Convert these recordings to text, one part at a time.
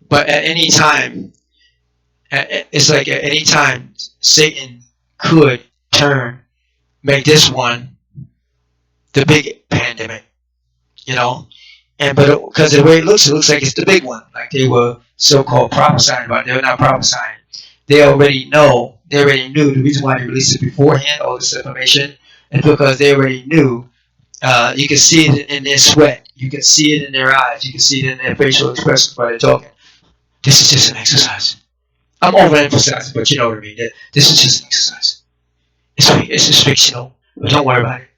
But at any time, it's like at any time, Satan could make this one the big pandemic, you know. And but because the way it looks like it's the big one, like they were so-called prophesying about. They're not prophesying. They already know. They already knew the reason why they released it beforehand. All this information, and because they already knew. You can see it in their sweat. You can see it in their eyes. You can see it in their facial expressions while they're talking. This is just an exercise. I'm overemphasizing, but you know what I mean. This is just an exercise. It's just fictional, but don't worry about it.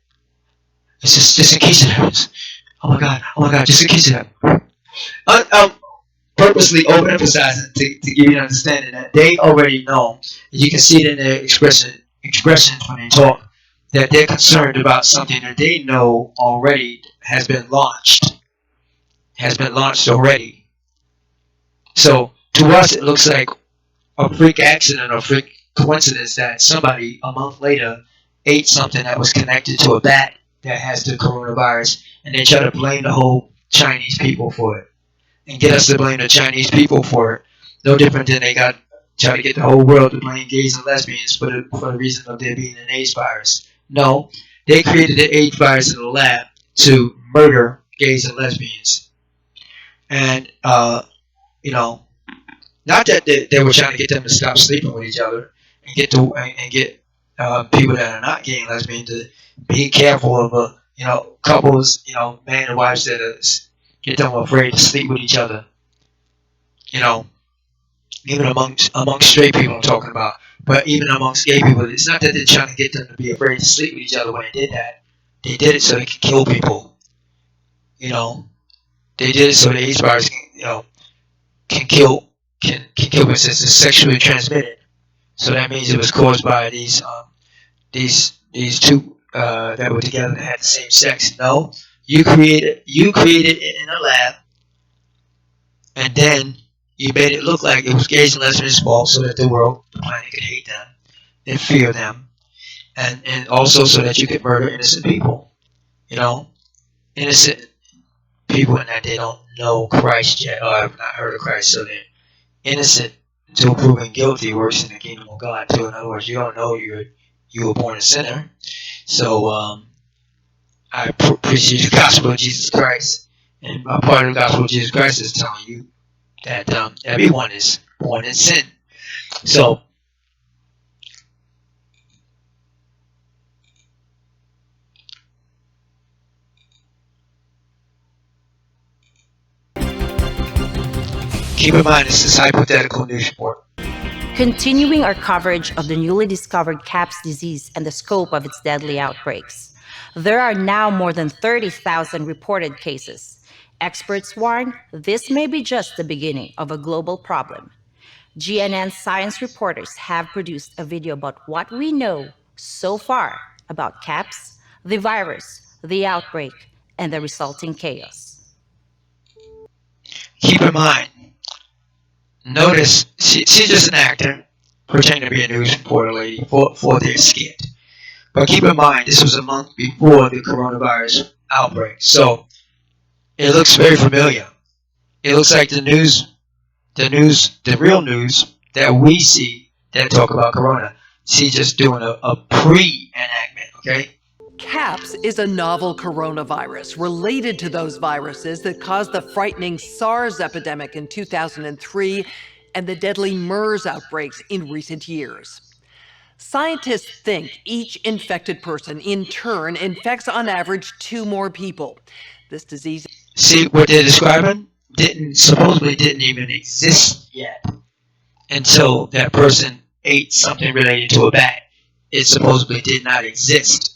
It's just in case it happens. Oh my God, just in case it happens. I'm purposely overemphasizing to give you an understanding that they already know. You can see it in their expressions when they talk that they're concerned about something that they know already has been launched already. So to us, it looks like a freak accident or freak coincidence that somebody a month later ate something that was connected to a bat that has the coronavirus, and they try to blame the whole Chinese people for it and get us to blame the Chinese people for it. No different than they got try to get the whole world to blame gays and lesbians for the reason of there being an AIDS virus. No, they created the AIDS virus in the lab to murder gays and lesbians, and you know, not that they were trying to get them to stop sleeping with each other and get people that are not gay and lesbian to be careful of couples, man and wives that get them afraid to sleep with each other. You know, even amongst straight people I'm talking about, but even amongst gay people, it's not that they're trying to get them to be afraid to sleep with each other when they did that. They did it so they could kill people. You know, they did it so the AIDS virus can kill people since it's sexually transmitted. So that means it was caused by these two that were together that had the same sex. No, you created it in a lab, and then you made it look like it was gays and lesbians' fault, so that the planet, could hate them and fear them, and also so that you could murder innocent people. You know, innocent people in that they don't know Christ yet, or have not heard of Christ, so they're innocent until proven guilty, worse in the kingdom of God too. In other words, you don't know you were born a sinner. So I preach you the gospel of Jesus Christ, and a part of the gospel of Jesus Christ is telling you that everyone is born in sin. So keep in mind this is hypothetical news report. Continuing our coverage of the newly discovered CAPS disease and the scope of its deadly outbreaks. There are now more than 30,000 reported cases. Experts warn this may be just the beginning of a global problem. GNN science reporters have produced a video about what we know so far about CAPS, the virus, the outbreak, and the resulting chaos. Keep in mind, notice she's just an actor pretending to be a news reporter lady for their skit. But keep in mind, this was a month before the coronavirus outbreak, so it looks very familiar. It looks like the real news that we see that talk about corona. She's just doing a pre-enactment, okay? CAPS is a novel coronavirus related to those viruses that caused the frightening SARS epidemic in 2003 and the deadly MERS outbreaks in recent years. Scientists think each infected person in turn infects on average 2 more people. This disease... See, what they're describing supposedly didn't even exist yet until that person ate something related to a bat. It supposedly did not exist.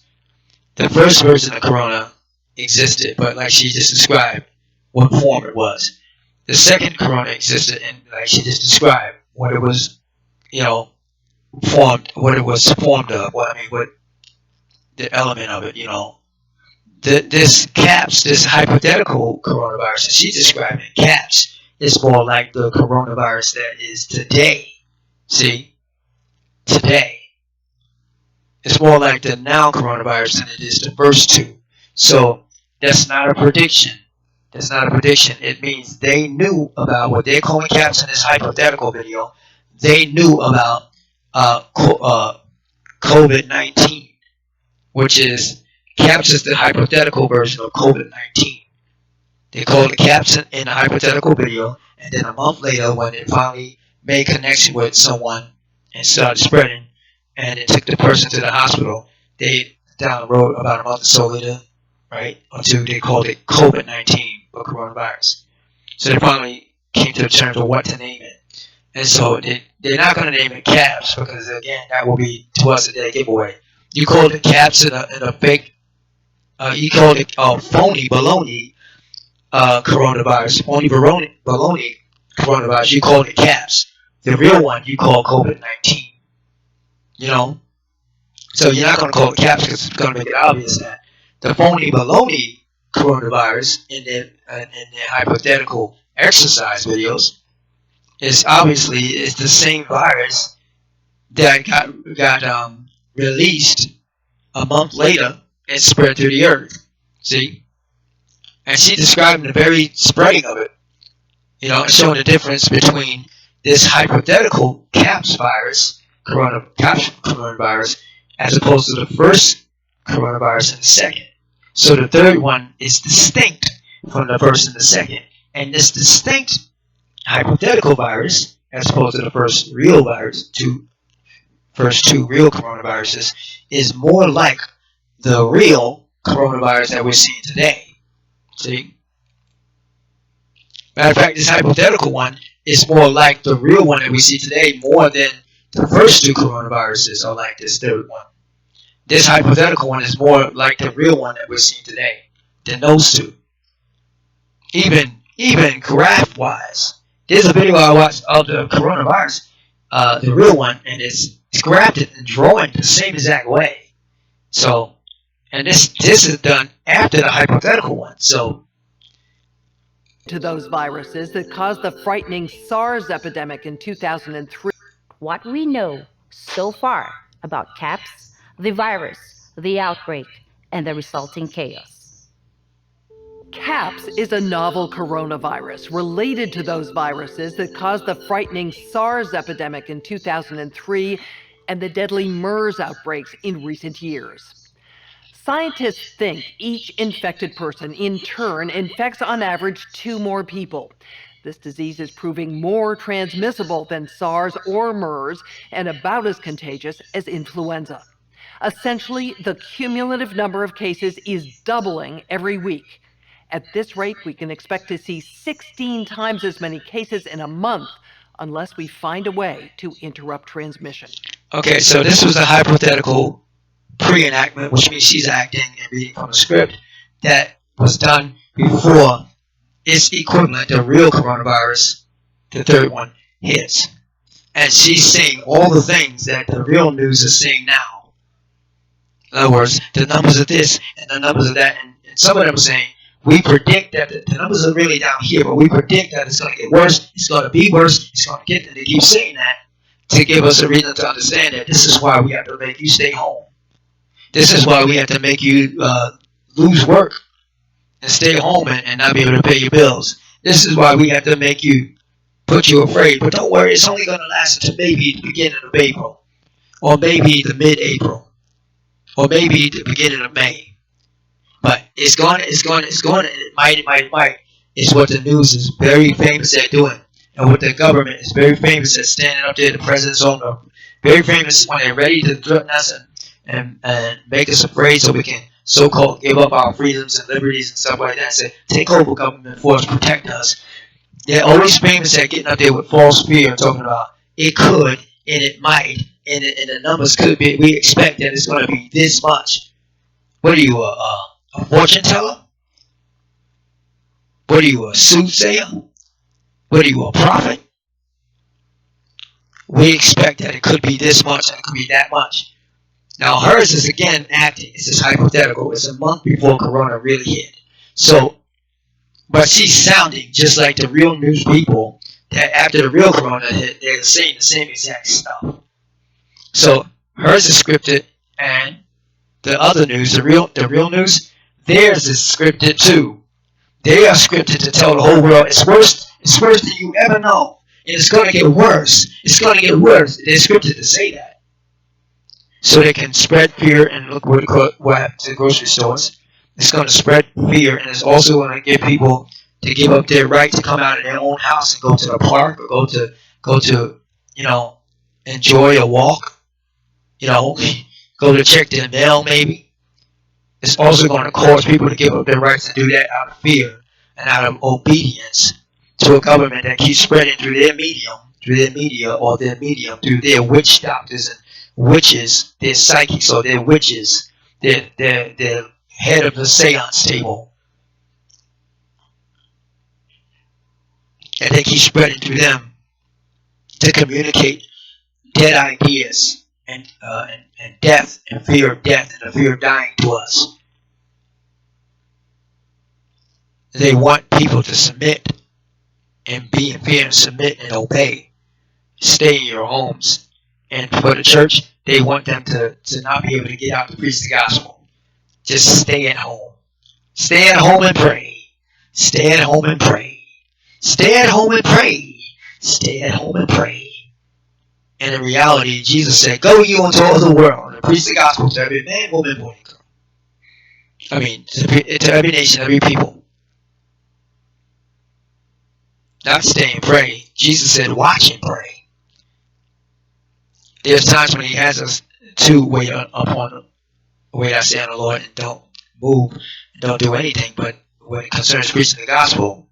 The first version of corona existed, but like she just described what form it was. The second corona existed, and like she just described what it was, what it was formed of. What the element of it, this CAPS, this hypothetical coronavirus that she's describing, CAPS, is more like the coronavirus that is today. See, today. It's more like the now coronavirus than it is the first two. So that's not a prediction. That's not a prediction. It means they knew about what they're calling caps in this hypothetical video. They knew about COVID-19, which is caps is the hypothetical version of COVID-19. They called it caps in a hypothetical video, and then a month later, when it finally made connection with someone and started spreading, and it took the person to the hospital, they down the road about a month or so later, right, or two, they called it COVID-19 or coronavirus. So they finally came to the terms of what to name it. And so they're not going to name it caps because, again, that will be, to us, a dead giveaway. You called it caps in a fake, you called it phony baloney coronavirus, phony baloney coronavirus, you called it caps. The real one you call COVID-19. You know? So you're not going to call it caps because it's going to make it obvious that the phony baloney coronavirus in their hypothetical exercise videos is the same virus that got released a month later and spread through the earth. See? And she describing the very spreading of it, showing the difference between this hypothetical caps virus, coronavirus, as opposed to the first coronavirus and the second. So the third one is distinct from the first and the second. And this distinct hypothetical virus, as opposed to the first real virus, first two real coronaviruses, is more like the real coronavirus that we're seeing today. See? Matter of fact, this hypothetical one is more like the real one that we see today, more than the first two coronaviruses are like this third one. This hypothetical one is more like the real one that we're seeing today than those two. Even graph-wise, there's a video I watched of the coronavirus, the real one, and it's graphed and drawing the same exact way. So, and this is done after the hypothetical one. So, to those viruses that caused the frightening SARS epidemic in 2003. What we know so far about CAPS, the virus, the outbreak, and the resulting chaos. CAPS is a novel coronavirus related to those viruses that caused the frightening SARS epidemic in 2003 and the deadly MERS outbreaks in recent years. Scientists think each infected person in turn infects on average 2 more people. This disease is proving more transmissible than SARS or MERS and about as contagious as influenza. Essentially, the cumulative number of cases is doubling every week. At this rate, we can expect to see 16 times as many cases in a month unless we find a way to interrupt transmission. Okay, so this was a hypothetical pre-enactment, which means she's acting and reading from a script that was done before its equivalent, the real coronavirus, the third one, hits. And she's saying all the things that the real news is saying now. In other words, the numbers of this and the numbers of that, and some of them are saying, we predict that the numbers are really down here, but we predict that it's going to get worse, it's going to be worse, it's going to get, and they keep saying that to give us a reason to understand that this is why we have to make you stay home. This is why we have to make you lose work and stay home and not be able to pay your bills. This is why we have to make you, put you afraid. But don't worry, it's only going to last until maybe the beginning of April, or maybe the mid-April, or maybe the beginning of May. But it's going, it might. It's what the news is very famous at doing. And what the government is very famous at standing up there, the president's own, very famous when they're ready to threaten us and make us afraid so we can so-called give up our freedoms and liberties and stuff like that, say, take over government force, protect us. They're always famous at getting up there with false fear and talking about it could and it might and the numbers could be, we expect that it's going to be this much. What are you, a fortune teller? What are you, a soothsayer? What are you, a prophet? We expect that it could be this much and it could be that much. Now hers is again acting. It's just hypothetical. It's a month before Corona really hit. So, but she's sounding just like the real news people that after the real Corona hit, they're saying the same exact stuff. So hers is scripted, and the other news, the real news, theirs is scripted too. They are scripted to tell the whole world it's worse. It's worse than you ever know, and it's going to get worse. It's going to get worse. They're scripted to say that, so they can spread fear. And look what happened to the grocery stores. It's going to spread fear, and it's also going to get people to give up their right to come out of their own house and go to the park or go to enjoy a walk. Go to check their mail maybe. It's also going to cause people to give up their rights to do that out of fear and out of obedience to a government that keeps spreading through their media, through their witch doctors and witches, their psychics or their witches, their head of the seance table. And they keep spreading through them to communicate dead ideas and death and fear of death and the fear of dying to us. They want people to submit and be in fear and submit and obey. Stay in your homes. And for the church, they want them to not be able to get out to preach the gospel. Just stay at home. Stay at home and pray. Stay at home and pray. Stay at home and pray. Stay at home and pray. And in reality, Jesus said, go ye into all the world and preach the gospel to every man, woman, boy, and girl. I mean, to every nation, every people. Not stay and pray. Jesus said, watch and pray. There's times when he has us to wait upon him. Wait, I say on the Lord, and don't move, and don't do anything. But when it concerns preaching the gospel,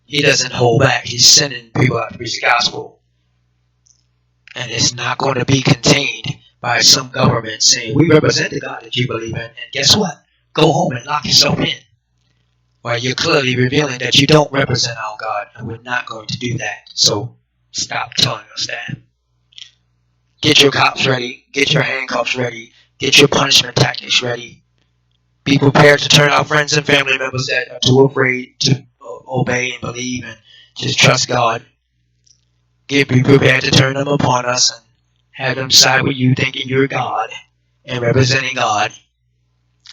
he doesn't hold back. He's sending people out to preach the gospel. And it's not going to be contained by some government saying, we represent the God that you believe in. And guess what? Go home and lock yourself in. Well, you're clearly revealing that you don't represent our God, and we're not going to do that. So stop telling us that. Get your cops ready. Get your handcuffs ready. Get your punishment tactics ready. Be prepared to turn out friends and family members that are too afraid to obey and believe and just trust God. Be prepared to turn them upon us and have them side with you thinking you're God and representing God.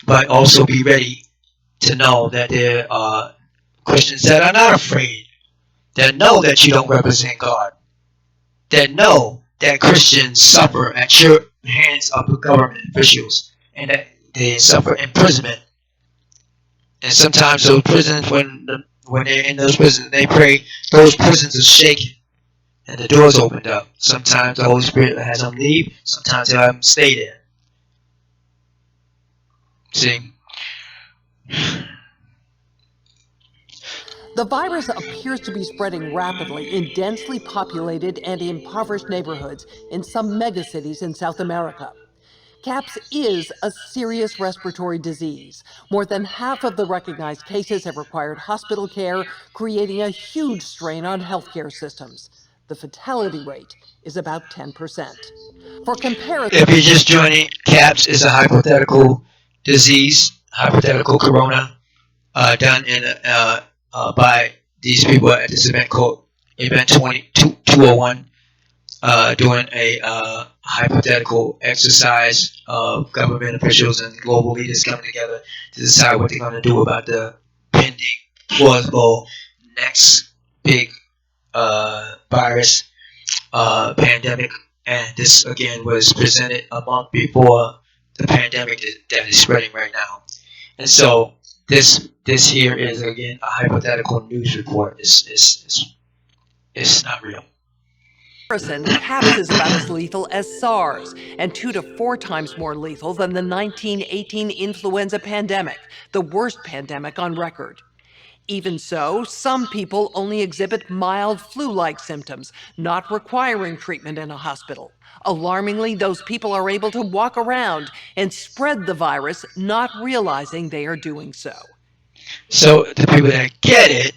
But also be ready to know that there are Christians that are not afraid, that know that you don't represent God, that know that Christians suffer at your hands of the government officials and that they suffer imprisonment. And sometimes those prisons, when they're in those prisons, they pray, those prisons are shaking and the doors opened up. Sometimes the Holy Spirit has them leave, sometimes they have them stay there. See? The virus appears to be spreading rapidly in densely populated and impoverished neighborhoods in some megacities in South America. CAPS is a serious respiratory disease. More than half of the recognized cases have required hospital care, creating a huge strain on healthcare systems. The fatality rate is about 10%. For comparison, if you're just joining, CAPS is a hypothetical disease, hypothetical corona, done in by these people at this event called Event 201, doing a hypothetical exercise of government officials and global leaders coming together to decide what they're going to do about the pending, plausible next big virus pandemic. And this again was presented a month before the pandemic that is spreading right now. And so this here is again a hypothetical news report. It's not real. CAPS is about as lethal as SARS and 2 to 4 times more lethal than the 1918 influenza pandemic, the worst pandemic on record. Even so, some people only exhibit mild flu-like symptoms, not requiring treatment in a hospital. Alarmingly, those people are able to walk around and spread the virus, not realizing they are doing so. So the people that get it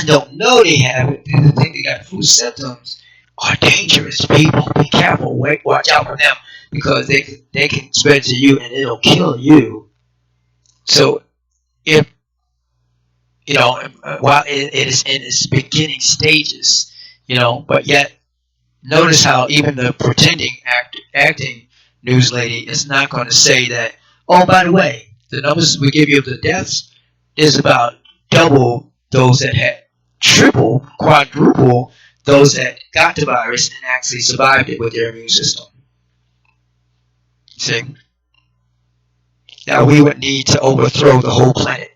don't know they have it, they think they got flu symptoms, are dangerous people. Be careful, watch out for them, because they can spread to you and it'll kill you. So if while it is in its beginning stages, but yet notice how even the pretending acting news lady is not going to say that, oh, by the way, the numbers we give you of the deaths is about double those that had triple, quadruple those that got the virus and actually survived it with their immune system. See? Now we would need to overthrow the whole planet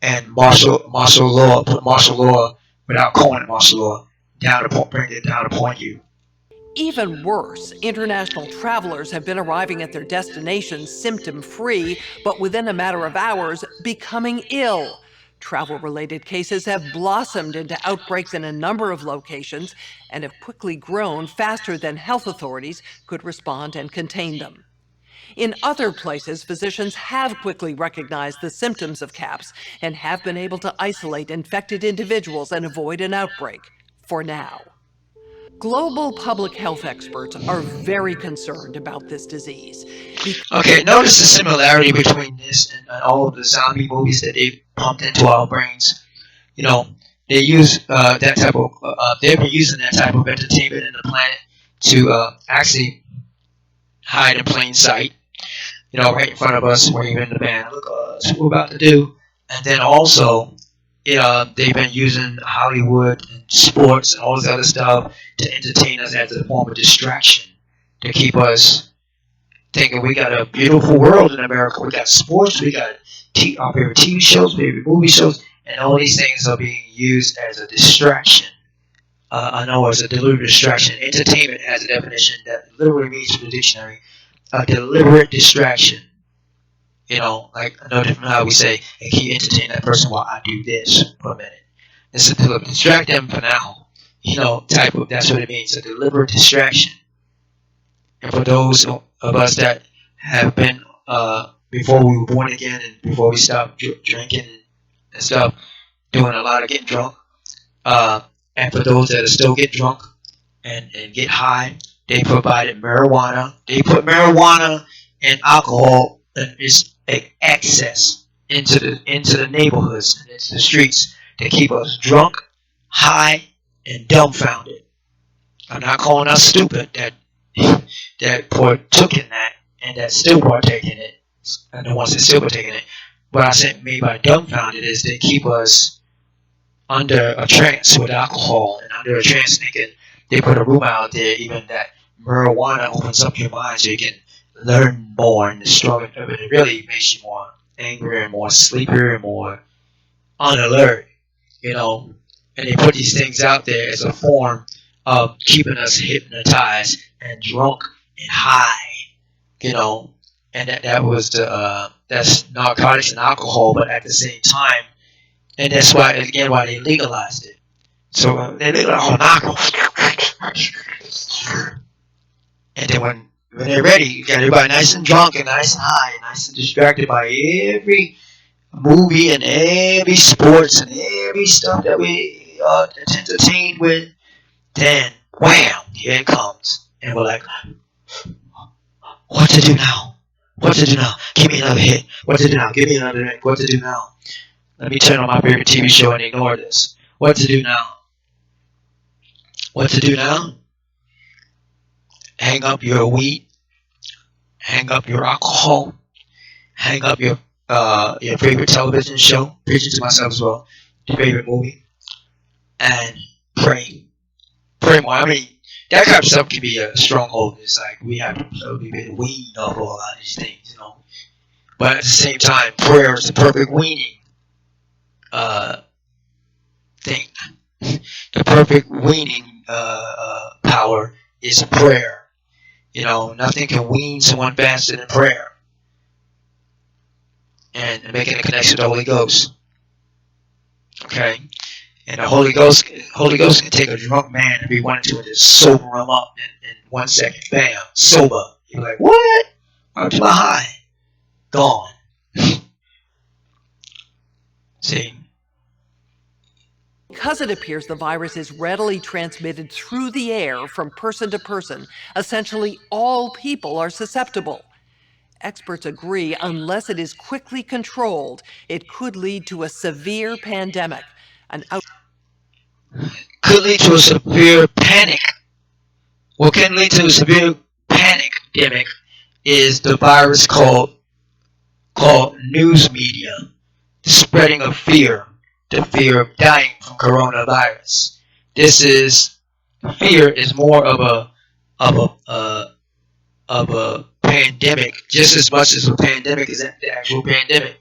and martial law, put martial law without calling it martial law, bring it down upon you. Even worse, international travelers have been arriving at their destinations symptom-free, but within a matter of hours, becoming ill. Travel-related cases have blossomed into outbreaks in a number of locations and have quickly grown faster than health authorities could respond and contain them. In other places, physicians have quickly recognized the symptoms of CAPS and have been able to isolate infected individuals and avoid an outbreak, for now. Global public health experts are very concerned about this disease. Okay, notice the similarity between this and all of the zombie movies that they've pumped into our brains. You know, they use that type of, they've been using that type of entertainment in the planet to actually hide in plain sight. You know, right in front of us, waving in the band. Look, that's what we're about to do. And then also, they've been using Hollywood and sports and all this other stuff to entertain us as a form of distraction, to keep us thinking we got a beautiful world in America. We got sports, we got our favorite TV shows, favorite movie shows, and all these things are being used as a distraction. I know as a deliberate distraction. Entertainment has a definition that literally means from the dictionary, a deliberate distraction. You know, like no different from how we say, hey, can you entertain that person while I do this for a minute? It's a deliberate distract them for now. You know, type of, that's what it means, a deliberate distraction. And for those of us that have been, before we were born again and before we stopped drinking and stuff, doing a lot of getting drunk, and for those that are still getting drunk and get high, they provided marijuana. They put marijuana and alcohol and its access into the neighborhoods and into the streets to keep us drunk, high, and dumbfounded. I'm not calling us stupid that partook in that and that still partake in it, and the ones that still partake in it. What I mean by dumbfounded is they keep us under a trance with alcohol and under a trance thinking. They put a rumor out there even that marijuana opens up your mind so you can learn more and struggle. It really makes you more angry and more sleepier and more on alert, you know. And they put these things out there as a form of keeping us hypnotized and drunk and high, you know. And that was that's narcotics and alcohol, but at the same time, and that's why again why they legalized it. So they legalized alcohol, and then when they're ready, you got everybody nice and drunk and nice and high, and nice and distracted by every movie and every sports and every stuff that we entertained with. Then, wham, here it comes, and we're like, what to do now? What to do now? Give me another hit. What to do now? Give me another hit. What to do now? Let me turn on my favorite TV show and ignore this. What to do now? What to do now? Hang up your weed. Hang up your alcohol. Hang up your favorite television show. Preaching to myself as well. Your favorite movie. And pray. Pray more. I mean, that kind of stuff can be a stronghold. It's like we have to be weaned off a lot of these things, you know. But at the same time, prayer is the perfect weaning thing. The perfect weaning power is prayer. You know, nothing can wean someone faster than prayer. And making a connection with the Holy Ghost. Okay? And the Holy Ghost can take a drunk man and be wanting to and just sober him up in 1 second. Bam, sober. You're like, what? I'm to my high. Gone. See? Because it appears the virus is readily transmitted through the air from person to person, essentially all people are susceptible. Experts agree unless it is quickly controlled, it could lead to a severe pandemic. Could lead to a severe panic. What can lead to a severe pandemic is the virus called news media, the spreading of fear, the fear of dying from coronavirus. This is fear is more of a pandemic, just as much as a pandemic is the actual pandemic.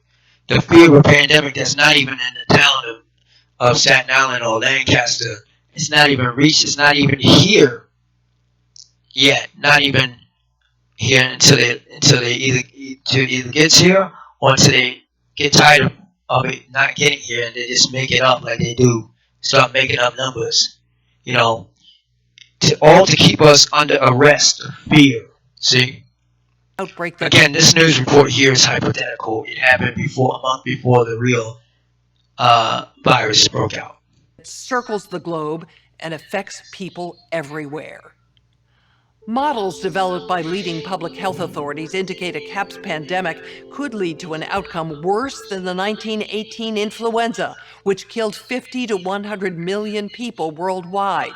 The fear of a pandemic that's not even in the town of Staten Island or Lancaster. It's not even reached. It's not even here yet. Not even here until they either gets here or until they get tired of it not getting here and they just make it up like they do. Start making up numbers, to keep us under arrest of fear. See? Outbreak Again, this news report here is hypothetical. It happened a month before the real virus broke out. circles the globe and affects people everywhere. Models developed by leading public health authorities indicate a CAPS pandemic could lead to an outcome worse than the 1918 influenza, which killed 50 to 100 million people worldwide.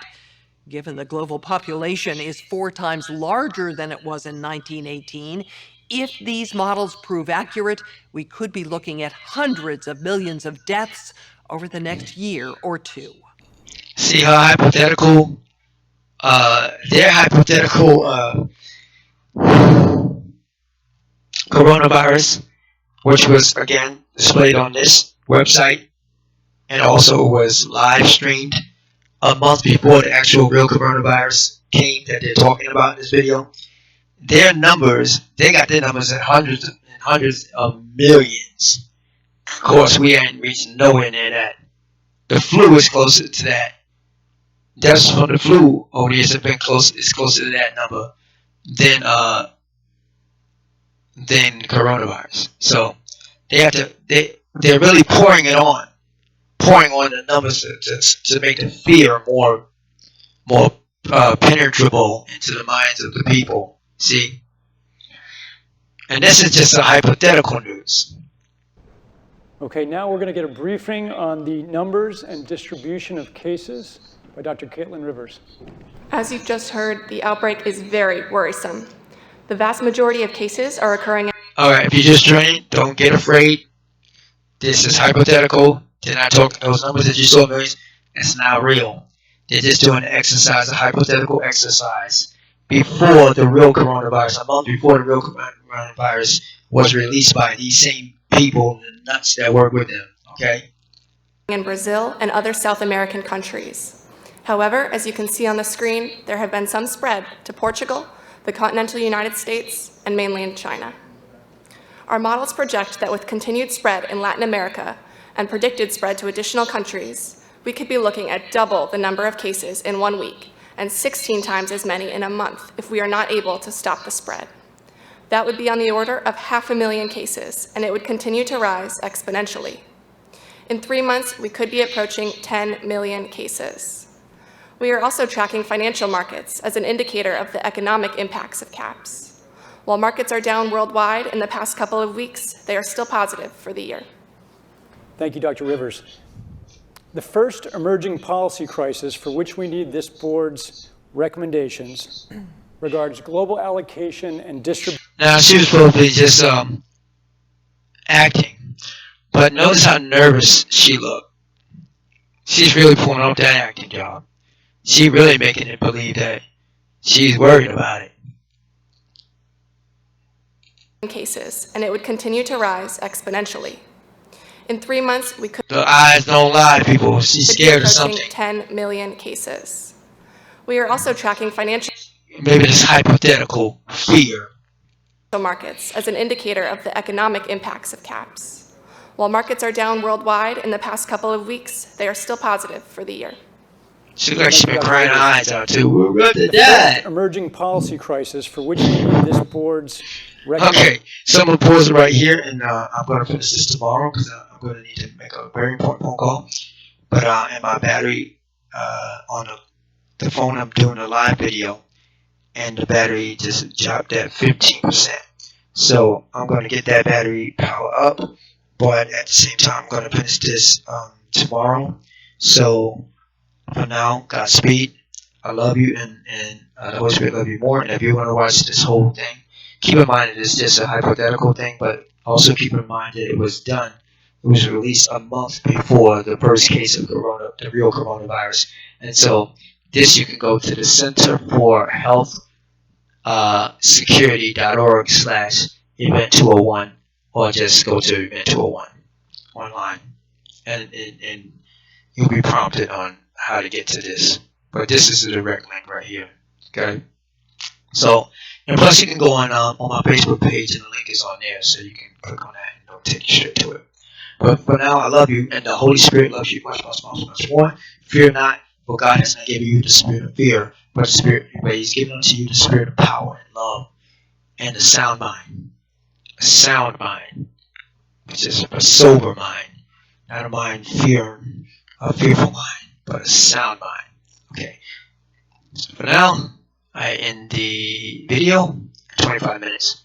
Given the global population is 4 times larger than it was in 1918, if these models prove accurate, we could be looking at hundreds of millions of deaths over the next year or two. See how hypothetical their hypothetical coronavirus, which was again displayed on this website and also was live streamed a month before the actual real coronavirus came that they're talking about in this video. Their numbers, they got their numbers at hundreds and hundreds of millions. Of course, we ain't reaching nowhere near that. The flu is closer to that. Deaths from the flu over the years have been closer to that number than coronavirus. So they're really pouring on the numbers to make the fear more penetrable into the minds of the people. See, and this is just a hypothetical news. Okay, now we're going to get a briefing on the numbers and distribution of cases by Dr. Caitlin Rivers. As you've just heard, the outbreak is very worrisome. The vast majority of cases are occurring. All right, if you just joined, don't get afraid. This is hypothetical. They're not talking those numbers that you saw, millions. It's not real. They're just doing an exercise, a hypothetical exercise, before the real coronavirus, a month before the real coronavirus was released by these same people, the nuts that work with them. Okay. In Brazil and other South American countries. However, as you can see on the screen, there have been some spread to Portugal, the continental United States, and mainland China. Our models project that with continued spread in Latin America and predicted spread to additional countries, we could be looking at double the number of cases in 1 week and 16 times as many in a month if we are not able to stop the spread. That would be on the order of 500,000 cases, and it would continue to rise exponentially. In 3 months, we could be approaching 10 million cases. We are also tracking financial markets as an indicator of the economic impacts of CAPS. While markets are down worldwide in the past couple of weeks, they are still positive for the year. Thank you, Dr. Rivers. The first emerging policy crisis for which we need this board's recommendations regards global allocation and distribution. Now, she was probably just acting, but notice how nervous she looked. She's really pulling off that acting job. She's really making it believe that she's worried about it. Cases, and it would continue to rise exponentially. In 3 months, we could. The eyes don't lie, people. She's scared of something. 10 million cases. We are also tracking financial Maybe this hypothetical fear. markets as an indicator of the economic impacts of CAPS. While markets are down worldwide in the past couple of weeks, they are still positive for the year. She looks like she's been crying her eyes out too. We're going to The die. first emerging policy crisis for which we need this board's Okay, so I'm going to pause it right here, and I'm going to finish this tomorrow because I'm going to need to make a very important phone call. But and my battery on the phone, I'm doing a live video, and the battery just dropped at 15%. So I'm going to get that battery power up, but at the same time, I'm going to finish this tomorrow. So for now, Godspeed. I love you, and the Holy Spirit love you more. And if you want to watch this whole thing, keep in mind that it's just a hypothetical thing, but also keep in mind that it was released a month before the first case of the real coronavirus. And so this, you can go to the Center for Health Security.org/event201, or just go to event 201 online, and you'll be prompted on how to get to this. But this is the direct link right here. Okay. So, and plus you can go on my Facebook page, and the link is on there, so you can click on that and it'll take you straight to it. But for now, I love you, and the Holy Spirit loves you much, much, much, much more. Fear not, for God has not given you the spirit of fear, but He's given unto you the spirit of power and love and a sound mind. A sound mind, which is a sober mind, not a fearful mind, but a sound mind. Okay. So for now, I end the video. 25 minutes.